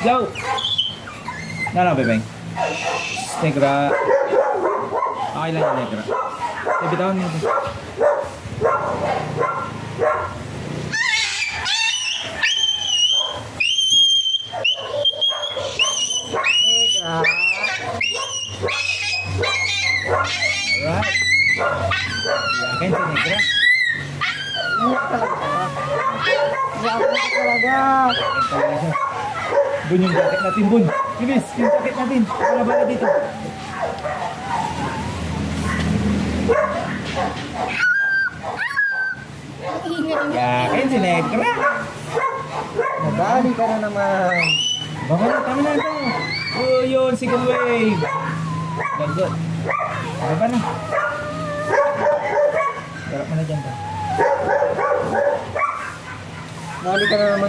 go! Na, bebeng. Negra. Okay lang yung negra. Bitawan mo. Negra. Alright. Yakin si negra. Iyak talaga. Iyak talaga. Yakin talaga siya. Bun yung jacket natin, Bun. Bilis, yung jacket natin. Bala dito. Yakin si negra. Nadali ka na naman. Baka na, tama na ito. Oh, yun, second wave. Good, good. Baba na. Harap mo na dyan ba? Nadali ka na naman.